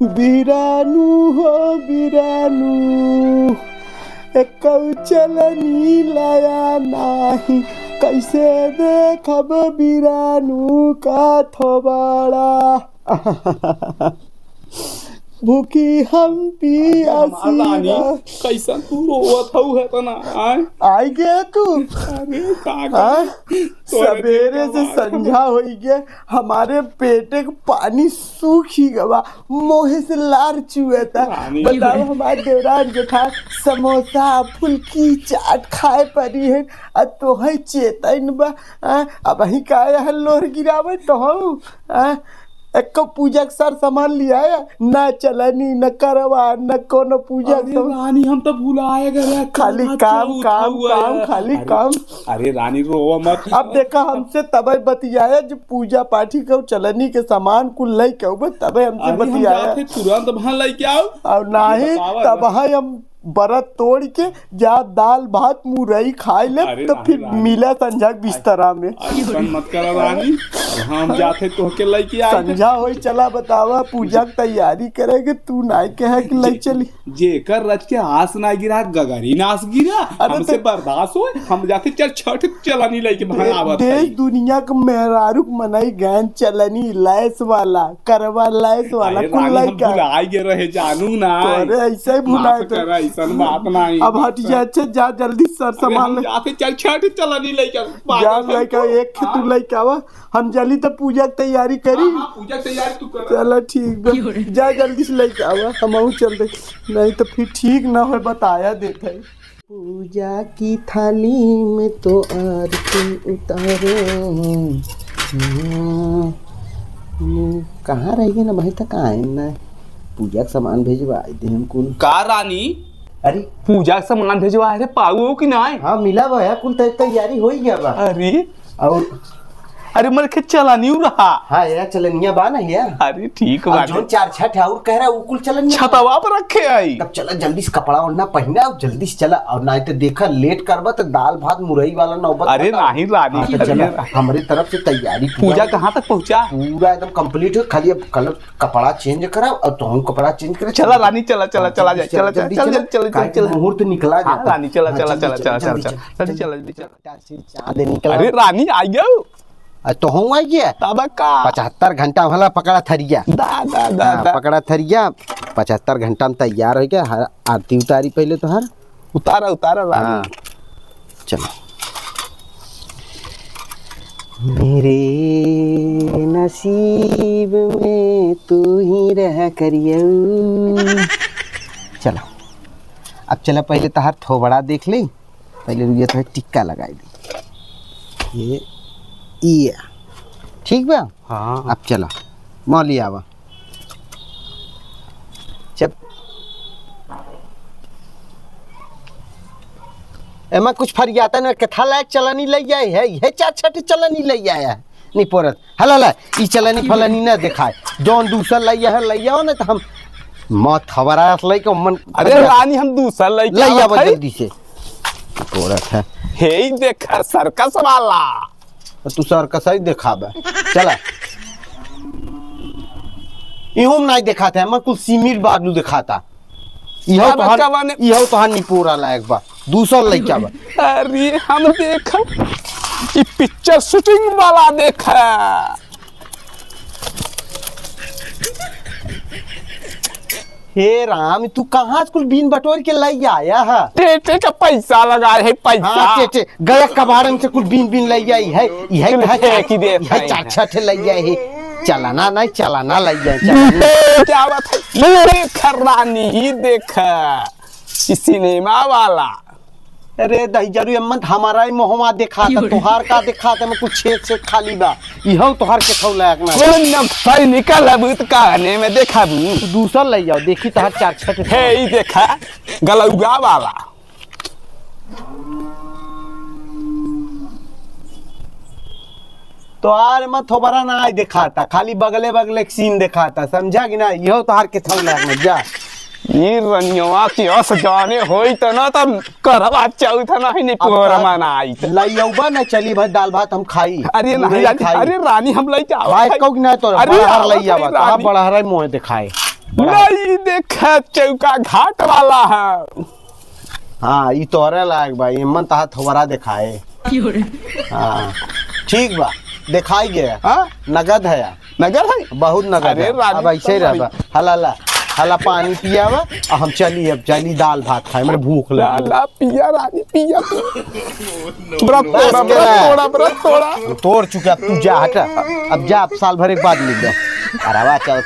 बिरानू हो बिरानू एक चलनी लाया नाही कैसे देखब बिरानू का थोबाड़ा भूखी हम पियासी कैसा तू रोवत हऊ है तना आई गया तू। अरे सवेरे से संझा हो गया हमारे पेटे का पानी सूख ही गवा मोहे से लार चुआ था। बताओ हमारे देवरान जो था समोसा फुल्की चाट खाए पड़ी है तो है चेतन बा अब ही का है लोर गिरावे तो हूँ एक पूजा के सर सामान लिया है न चलनी न करवा न कोनो पूजा रानी हम तो भुलाए गए खाली काम काम काम खाली काम। अरे रानी रोवा मत। अब देखा हमसे तबे बतियाया जो पूजा पाठी को चलनी के सामान कुल लई के तबे हमसे बतियाया तुरंत वहां लेके आओ और नहीं तब हम बरत तोड़ के जा दाल भात मुरई खाए ले तो फिर मिला संझा बिस्तरा में। मत करा रानी हम जाते तो के लेके आए संझा होई चला बतावा पूजा की तैयारी करेगे तू नाई के है कि ले चली जेकर रच के आस ना गिरा गगरी नास गिरा हमसे बर्दाश्त हो हम जाते चल छठ चलनी लेके भाग आवत देश दुनिया का मेहरारू मनई गैन चलनी लैस वाला करवा लैस वाला कुल लेके भुला गए रहे जानू ना। अरे ऐसे ही भुलाए तो बात नहीं अब हट जा अच्छा जा जल्दी सर सामान ले आते चल छठ चलनी लेके जा लेके एक तू लेके आवा हम जल्दी तो पूजा की तैयारी करी। पूजा की तैयारी तू कर चलो ठीक है जा जल्दी से लेके आवा हम चल दे नहीं तो फिर ठीक ना हो बताया देते। पूजा की थाली में तो आरती उतारो कहाँ रहेगी ना भाई तक आए ना पूजा का सामान भेजवा दे हम कुल का रानी। अरे पूजा का सामान भेजवा है पाऊ कि नहीं। हाँ मिला हुआ है कुल तैयारी हो गया बा। अरे और अरे मर के चला नहीं रहा। हाँ यार चलनिया बा ना यार। अरे ठीक बात जो चार छठ और कह रहा है कुल चलनिया छतवा पर रखे आई तब चला जल्दी से कपड़ा ओढ़ना पहना और जल्दी से चला और नहीं तो देखा लेट करबा तो दाल भात मुरई वाला नौबत। अरे नहीं रानी चला हमारी तरफ से तैयारी पूजा कहाँ तक पहुँचा पूरा एकदम कंप्लीट हो खाली अब कलर कपड़ा चेंज करा और तुम कपड़ा चेंज करे। चला रानी चला चला चला जा चला चला चला चला मुहूर्त निकला जा रानी चला चला चला चला चला चला चाँद निकला। अरे रानी आई गयो तो हूँ आई गया तब का 75 घंटा वाला पकड़ा थरिया दा पकड़ा थरिया 75 घंटा में तैयार हो गया। आरती उतारी पहले तो हर उतारा उतारा हाँ चलो मेरे नसीब में तू ही रह करियो। चलो अब चला पहले तो हर थोबड़ा देख ले पहले रुइया तो टिक्का लगाई दी ये ठीक बा। हाँ अब चला मौली आवा जब एमा कुछ फरियाता न कथा लायक चलनी ले जाए है ये चार छठ चलनी ले आया नहीं पोरत हला ई चलनी फलनी ना दिखाए जोन दूसरा ले आओ ना तो हम मौत खबरा ले के मन। अरे रानी हम दूसरा ले आवा जल्दी से पोरत है हे देखा सर्कस वाला तू सर्कस ही दिखाबे चला इहोम नहीं दिखाते हम कुल सिमिर बागलू दिखाता इहो तो हनी पूरा लायक बा दूसरा लइका बा। अरे हम देखा ये पिक्चर शूटिंग वाला देखा हे राम तू कहाँ कुल बीन बटोर के लाई आया है। टेटे का पैसा लगा है पैसा। हाँ टेटे गया कबाड़न से कुल बीन लाई आई है यही की दे चार छठ लाई आई है चलाना नहीं चलाना लाई जाए क्या बात है देखा रानी देखा सिनेमा वाला। अरे दही जरूर अम्मत हमारा ही मोहमा देखा था तोहार का देखा था मैं कुछ छेद से खाली बा इहो तोहार के खौ लायक ना भाई निकल अब तो कहने में देखा दूसरा ले जाओ देखी तोहार चार छठ है ही देखा गलौगा वाला। तोहार में थोबरा ना आई दिखाता खाली बगले बगले सीन दिखाता समझा कि ना इहो तोहार के खौ लायक ना जा ये रनिया की अस जाने होई त न त करवा चौथ नहीं पोर मनाई लइयौबा न चली भाई दाल भात हम खाई। अरे नहीं अरे रानी हम लई जाओ भाई कौ ना तो अरे लइयाबा ता बड़ा हराई मोह दिखाए नहीं देखा चौका घाट वाला है। हाँ ये तोरे लायक बा, इमन तहा थोड़ा दिखाए। हाँ ठीक बा, दिखाई गया। हाँ नगद है यार, नगर है बहुत नगद है। अब ऐसे ही रहता, हला हला पानी पिया हुआ, हम चली दाल भात खाए, मेरे भूख लगी। ला पिया रानी पिया तोड़ चुका, तू जा हटा, अब जा, अब साल भर एक बाद मिल जाओ। अरे वाह चल